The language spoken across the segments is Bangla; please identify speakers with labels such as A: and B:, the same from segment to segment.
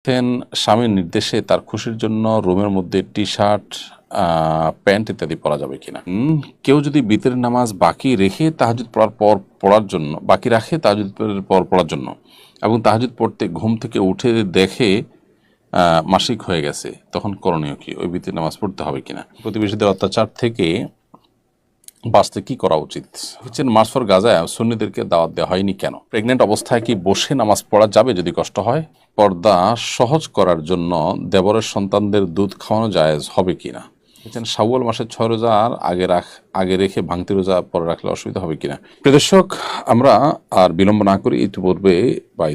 A: স্বামীর নির্দেশে তার খুশির জন্য রুমের মধ্যে টি শার্ট, প্যান্ট ইত্যাদি পরা যাবে কিনা। কেউ যদি বিতরের নামাজ বাকি রেখে তাহাজ্জুদ পড়ার পর পড়ার জন্য বাকি রাখে তাহাজ্জুদের পর পড়ার জন্য এবং তাহাজ্জুদ পড়তে ঘুম থেকে উঠে দেখে মাসিক হয়ে গেছে, তখন করণীয় কি? ওই বিতরের নামাজ পড়তে হবে কিনা। প্রতিবেশীদের অত্যাচার থেকে বাঁচতে কি করা উচিত? মার্চ ফর গাজা সুন্নিদেরকে দাওয়াত দেওয়া হয়নি কেন? প্রেগনেন্ট অবস্থায় কি বসে নামাজ পড়া যাবে যদি কষ্ট হয়? পর্দা সহজ করার জন্য দেবরের সন্তানদের দুধ খাওয়ানো জায়েজ হবে কিনা। শাওয়াল মাসের 6 রোজার আগে রেখে ভাঙতি রোজা পরে রাখলে অসুবিধা হবে কিনা। প্রিয় দর্শক, আমরা আর বিলম্ব না করি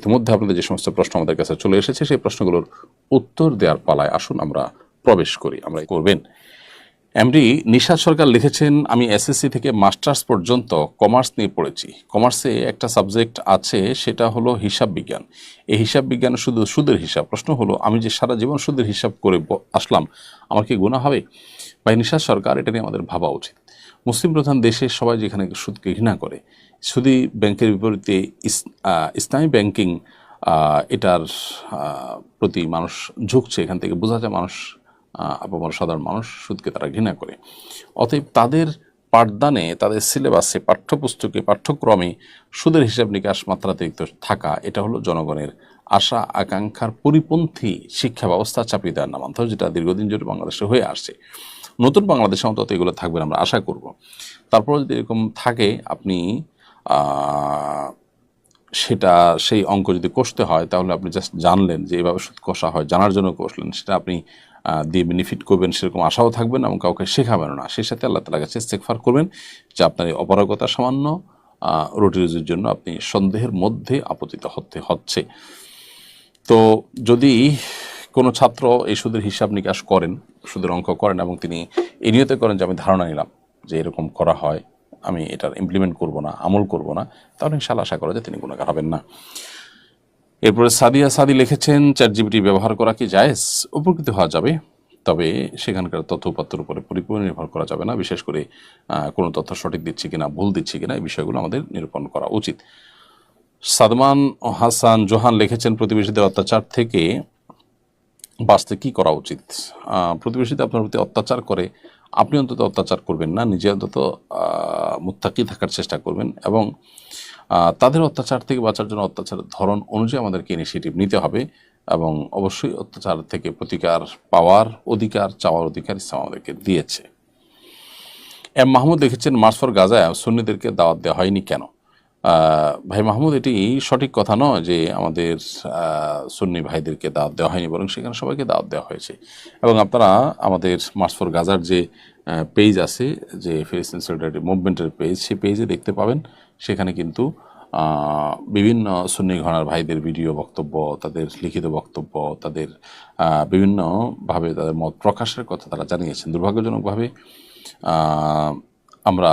A: ইতিমধ্যে আপনাদের যে সমস্ত প্রশ্ন আমাদের কাছে চলে এসেছে সেই প্রশ্নগুলোর উত্তর দেওয়ার পালায় আসুন আমরা প্রবেশ করি। আমরা করবেন। এমডি নিশাদ সরকার লিখেছেন, আমি এসএসসি থেকে মাস্টার্স পর্যন্ত কমার্স নিয়ে পড়েছি। কমার্সে একটা সাবজেক্ট আছে, সেটা হলো হিসাব বিজ্ঞান। এই হিসাব বিজ্ঞান শুধু সুদের হিসাব। প্রশ্ন হলো, আমি যে সারা জীবন সুদের হিসাব করে আসলাম, আমার কি গুনাহ হবে? ভাই নিশাদ সরকার, এটা নিয়ে আমাদের ভাবা উচিত। মুসলিম প্রধান দেশে সবাই যেখানে সুদকে ঘৃণা করে, সুদী ব্যাংকের বিপরীতে ইসলামী ব্যাংকিং এটার প্রতি মানুষ ঝুঁকছে। এখান থেকে বোঝা যায় মানুষ, আপামর সাধারণ মানুষ সুদকে তারা ঘৃণা করে। অতএব তাদের পাঠদানে, তাদের সিলেবাসে, পাঠ্যপুস্তকে, পাঠ্যক্রমে সুদের হিসাব নিকাশ মাত্রাতিরিক্ত থাকা, এটা হলো জনগণের আশা আকাঙ্ক্ষার পরিপন্থী শিক্ষা ব্যবস্থা চাপিয়ে দেওয়ার নামান্তর, যেটা দীর্ঘদিন ধরে বাংলাদেশে হয়ে আসছে। নতুন বাংলাদেশে অন্তত এগুলো থাকবে আমরা আশা করব। তারপর যদি এরকম থাকে, আপনি সেই অঙ্ক যদি কষতে হয়, তাহলে আপনি জাস্ট জানলেন যে এভাবে সুদ কষা হয়, জানার জন্য কষলেন, সেটা আপনি দিয়ে বেনিফিট করবেন সেরকম আশাও থাকবেন এবং কাউকে শেখাবেন না। সেই সাথে আল্লাহ তাআলার কাছে ইস্তেগফার করবেন যে আপনার এই অপারগতা সামান্য রুটি রুজির জন্য আপনি সন্দেহের মধ্যে আপতিত হচ্ছে। তো যদি কোনো ছাত্র এই সুদের হিসাব নিকাশ করেন, সুদের অঙ্ক করেন এবং তিনি এই নিয়তে করেন যে আমি ধারণা নিলাম যে এরকম করা হয়, আমি এটার ইমপ্লিমেন্ট করব না, আমল করব না, তাহলে ইনশাআল্লাহ আশা করা যায় তিনি গুনাহগার হবেন না। এরপরে সাদি লিখেছেন, চ্যাটজিপিটি ব্যবহার করা কি জায়েজ? উপকৃত হওয়া যাবে, তবে সেখানকার তথ্য উপাত্তের উপরে পরিপূর্ণ নির্ভর করা যাবে না। বিশেষ করে কোনো তথ্য সঠিক দিচ্ছি কিনা, ভুল দিচ্ছি কিনা, এই বিষয়গুলো আমাদের নিরূপণ করা উচিত। সাদমান হাসান জোহান লিখেছেন, প্রতিবেশীদের অত্যাচার থেকে বাঁচতে কি করা উচিত? প্রতিবেশীদের আপনার প্রতি অত্যাচার করে আপনি অন্তত অত্যাচার করবেন না, নিজে অন্তত মুত্তাকি থাকার চেষ্টা করবেন এবং তাদের অত্যাচার থেকে বাঁচার জন্য অত্যাচারের ধরন অনুযায়ী আমাদেরকে ইনিশিয়েটিভ নিতে হবে এবং অবশ্যই অত্যাচার থেকে প্রতিকার পাওয়ার অধিকার, চাওয়ার অধিকার ইসলাম আমাদেরকে দিয়েছে। এম মাহমুদ লিখেছেন, মার্চ ফর গাজা সুন্নিদেরকে দাওয়াত দেওয়া হয়নি কেন? ভাই মাহমুদ, এটি সঠিক কথা নয় যে আমাদের সুন্নি ভাইদেরকে দাওয়াত দেওয়া হয়নি, বরং সেখানে সবাইকে দাওয়াত দেওয়া হয়েছে। এবং আপনারা আমাদের মার্চ ফর গাজার যে পেজ আছে, যে ফিলিস্তিন সলিডারিটি মুভমেন্টের পেজ, সেই পেজে দেখতে পাবেন। সেখানে কিন্তু বিভিন্ন সুন্নি ঘরানার ভাইদের ভিডিও বক্তব্য, তাদের লিখিত বক্তব্য, তাদের বিভিন্নভাবে তাদের মত প্রকাশের কথা তারা জানিয়েছেন। দুর্ভাগ্যজনকভাবে আমরা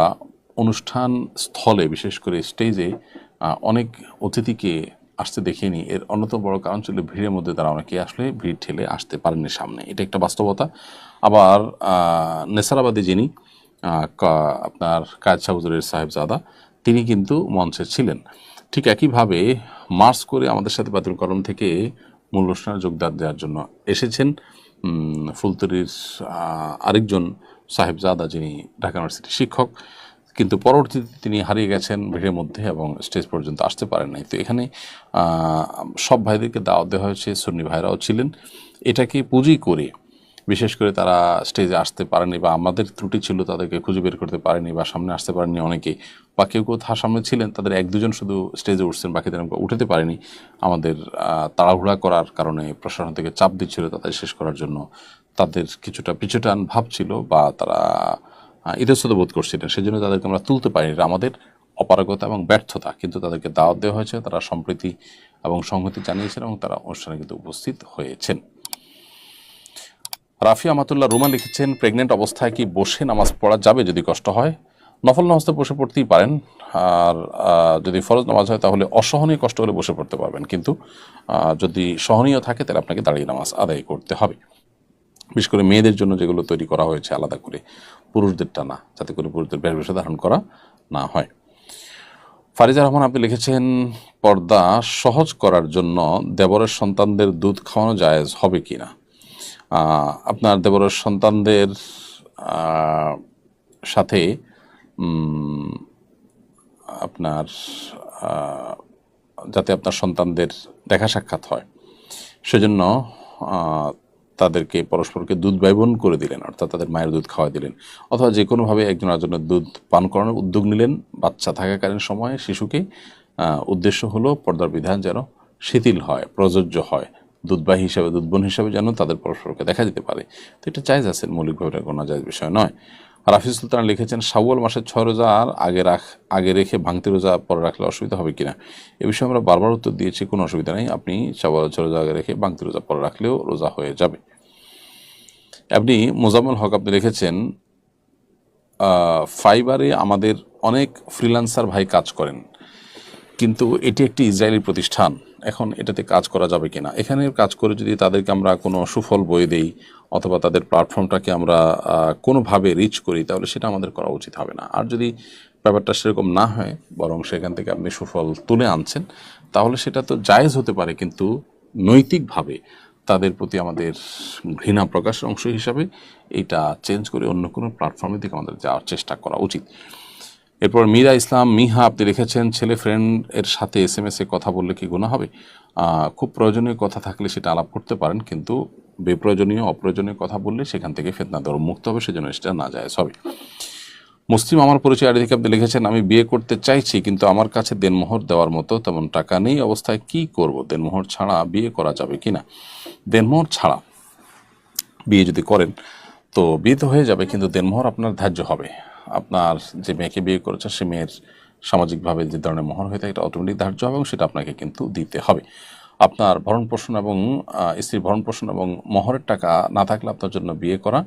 A: অনুষ্ঠান স্থলে, বিশেষ করে স্টেজে অনেক অতিথিকে আসতে দেখিনি। এর অন্যতম বড় কারণ ছিল ভিড়ের মধ্যে তারা অনেকে আসলে ভিড় ঠেলে আসতে পারেননি সামনে। এটা একটা বাস্তবতা। আবার নেসারাবাদী যিনি আপনার কায়েদ শাহ হুজুরের সাহেবজাদা, তিনি কিন্তু মঞ্চে ছিলেন। ঠিক একইভাবে মার্চ করে আমাদের সাথে বাতিল কলম থেকে মূল অনুষ্ঠানে যোগদান দেওয়ার জন্য এসেছেন ফুলতলির আরেকজন সাহেবজাদা, যিনি ঢাকা ইউনিভার্সিটির শিক্ষক, কিন্তু পরবর্তীতে তিনি হারিয়ে গেছেন ভিড়ের মধ্যে এবং স্টেজ পর্যন্ত আসতে পারেন নাই। তো এখানে সব ভাইদেরকে দাওয়াত দেওয়া হয়েছে, সুন্নি ভাইরাও ছিলেন। এটাকে পুঁজি করে, বিশেষ করে তারা স্টেজে আসতে পারেনি বা আমাদের ত্রুটি ছিল, তাদেরকে খুঁজে বের করতে পারেনি বা সামনে আসতে পারেনি অনেকে, বা কেউ তার সামনে ছিলেন, তাদের এক দুজন শুধু স্টেজে উঠছেন, বাকিদের আমরা উঠাতে পারেনি। আমাদের তাড়াহুড়া করার কারণে প্রশাসন থেকে চাপ দিচ্ছিল তাদের শেষ করার জন্য, তাদের কিছুটা পিছুটান ভাব ছিল বা তারা ইতস্তত বোধ করছিলেন, সেজন্য তাদেরকে আমরা তুলতে পারিনি। এটা আমাদের অপারগতা এবং ব্যর্থতা। কিন্তু তাদেরকে দাওয়াত দেওয়া হয়েছে, তারা সম্প্রীতি এবং সংহতি জানিয়েছেন এবং তারা অনুষ্ঠানে কিন্তু উপস্থিত হয়েছেন। রাফি আমাতুল্লাহ রুমা লিখেছেন, প্রেগনেন্ট অবস্থায় কি বসে নামাজ পড়া যাবে যদি কষ্ট হয়? নফল নামাজ তো বসে পড়তেই পারেন, আর যদি ফরজ নামাজ হয় তাহলে অসহনীয় কষ্ট হলে বসে পড়তে পারবেন, কিন্তু যদি সহনীয় থাকে তাহলে আপনাকে দাঁড়িয়ে নামাজ আদায় করতে হবে। বিশেষ করে মেয়েদের জন্য যেগুলো তৈরি করা হয়েছে আলাদা করে, পুরুষদেরটা না, যাতে করে পুরুষদের বেশভূষা ধারণ করা না হয়। ফারিজা রহমান আপনি লিখেছেন, পর্দা সহজ করার জন্য দেবরের সন্তানদের দুধ খাওয়ানো জায়েজ হবে কিনা? আপনার দেবরের সন্তানদের সাথে আপনার যাতে আপনার সন্তানদের দেখা সাক্ষাৎ হয় সেজন্য তাদেরকে পরস্পরকে দুধ ব্যবন করে দিলেন, অর্থাৎ তাদের মায়ের দুধ খাওয়া দিলেন, অথবা যে কোনোভাবে একজন আরেকজনের দুধ পান করানোর উদ্যোগ নিলেন বাচ্চা থাকাকালীন সময়ে শিশুকে। উদ্দেশ্য হলো পর্দার বিধান যেন শিথিল হয়, প্রযোজ্য হয়, দুধবাহী হিসাবে দুধবোন হিসাবে যেন তাদের পরস্পরকে দেখা দিতে পারে। তো এটা জায়েজ আছে, মৌলিকভাবে এটা কোনো জায়েজ বিষয় নয়। রাফি সুলতান লিখেছেন, শাওয়াল মাসের 6 রোজা আর আগে রেখে ভাঙতি রোজা পরে রাখলে অসুবিধা হবে কিনা? এ বিষয়ে আমরা বারবার উত্তর দিয়েছি, কোনো অসুবিধা নেই। আপনি শাওয়াল 6 রোজা আগে রেখে ভাঙতি রোজা পরে রাখলেও রোজা হয়ে যাবে। আপনি মোজাম্মেল হক আপনি লিখেছেন, ফাইবারে আমাদের অনেক ফ্রিল্যান্সার ভাই কাজ করেন, কিন্তু এটি একটি ইসরায়েলি প্রতিষ্ঠান, এখন এটাতে কাজ করা যাবে কিনা? এখানে কাজ করে যদি তাদেরকে আমরা কোনো সুফল বয়ে দেই অথবা তাদের প্ল্যাটফর্মটাকে আমরা কোনোভাবে রিচ করি, তাহলে সেটা আমাদের করা উচিত হবে না। আর যদি ব্যাপারটা সেরকম না হয়, বরং সেখান থেকে আপনি সুফল তুলে আনছেন, তাহলে সেটা তো জায়েজ হতে পারে, কিন্তু নৈতিকভাবে তাদের প্রতি আমাদের ঘৃণা প্রকাশের অংশ হিসাবে এইটা চেঞ্জ করে অন্য কোনো প্ল্যাটফর্মের দিকে আমাদের যাওয়ার চেষ্টা করা উচিত। এরপর মীরা ইসলাম মিহা আপনি লিখেছেন, ছেলে ফ্রেন্ড এর সাথে SMS-এ কথা বললে কি গুনাহ হবে? খুব প্রয়োজনীয় কথা থাকলে সেটা আলাপ করতে পারেন, কিন্তু বেপ্রয়োজনীয় অপ্রয়োজনীয় কথা বললে সেখান থেকে ফিতনা দ্বারা মুক্ত হবে, সেজন্য সেটা না জায়েজ হবে। মুসলিম আমার পরিচয় আইডি থেকে আপনি লিখেছেন, আমি বিয়ে করতে চাইছি কিন্তু আমার কাছে দেনমোহর দেওয়ার মতো তেমন টাকা নেই, অবস্থায় কি করব? দেনমোহর ছাড়া বিয়ে করা যাবে কিনা? দেনমোহর ছাড়া বিয়ে যদি করেন তো বিয়ে তো হয়ে যাবে, কিন্তু দেনমোহর আপনার ধার্য হবে। আপনার যে মেয়েকে বিয়ে করেছে সে মেয়ের সামাজিকভাবে যে ধরনের মোহর হয়ে থাকে এটা অটোমেটিক ধার্য হবে এবং সেটা আপনাকে কিন্তু দিতে হবে। আপনার ভরণ পোষণ এবং স্ত্রীর ভরণ পোষণ এবং মোহরের টাকা না থাকলে আপনার জন্য বিয়ে করা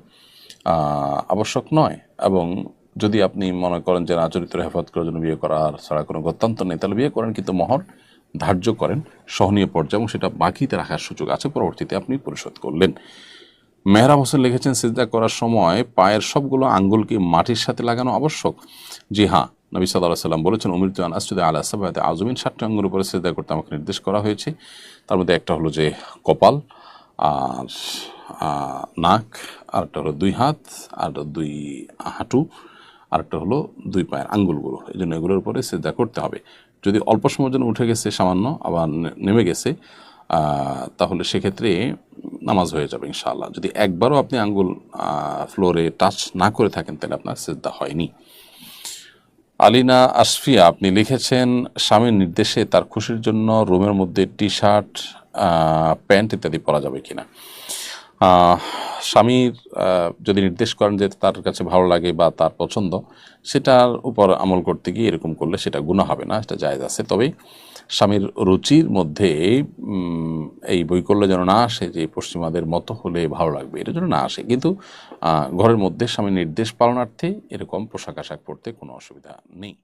A: আবশ্যক নয়। এবং যদি আপনি মনে করেন যে না, চরিত্র হেফাজত করার জন্য বিয়ে করার ছাড়া কোনো গত্যান্ত নেই, তাহলে বিয়ে করেন, কিন্তু মোহর ধার্য করেন সহনীয় পর্যায়ে এবং সেটা বাকিতে রাখার সুযোগ আছে, পরবর্তীতে আপনি পরিশোধ করলেন। মেহরাব হোসেন লিখেছেন, সিজদা করার সময় পায়ের সবগুলো আঙ্গুলকে মাটির সাথে লাগানো আবশ্যক? জি হ্যাঁ, নবী সাল্লাল্লাহু আলাইহি ওয়াসাল্লাম বলেছেন, উমিরতু আন আসজুদা আলা সাবআতি আযমিন, 7টি আঙ্গুলের উপরে সিজদা করতে আমাকে নির্দেশ করা হয়েছে। তার মধ্যে একটা হলো যে কপাল, আর নাক, আরেকটা হলো 2 হাত, আর 2 হাঁটু, আরেকটা হলো 2 পায়ের আঙ্গুলগুলো। এই জন্য এগুলোর উপরে সিজদা করতে হবে। যদি অল্প সময়ের জন্য উঠে গেছে সামান্য আবার নেমে গেছে, তাহলে সেক্ষেত্রে নামাজ হয়ে যাবে ইনশাআল্লাহ। যদি একবারও আপনি আঙ্গুল ফ্লোরে টাচ না করে থাকেন তাহলে আপনার সিজদা হয়নি। আলিনা আসফিয়া আপনি লিখেছেন, স্বামীর নির্দেশে তার খুশির জন্য রুমের মধ্যে টি-শার্ট, প্যান্ট ইত্যাদি পরা যাবে কিনা? স্বামীর যদি নির্দেশ করেন যে তার কাছে ভালো লাগে বা তার পছন্দ, সেটার উপর আমল করতে গিয়ে এরকম করলে সেটা গুনাহ হবে না, সেটা জায়েজ আছে। তবে স্বামীর রুচির মধ্যে এই বৈকল্য যেন না আসে যে পশ্চিমাদের মতো হলে ভালো লাগবে, এটা যেন না আসে। কিন্তু ঘরের মধ্যে স্বামীর নির্দেশ পালনার্থে এরকম পোশাক আশাক পরতে কোনো অসুবিধা নেই।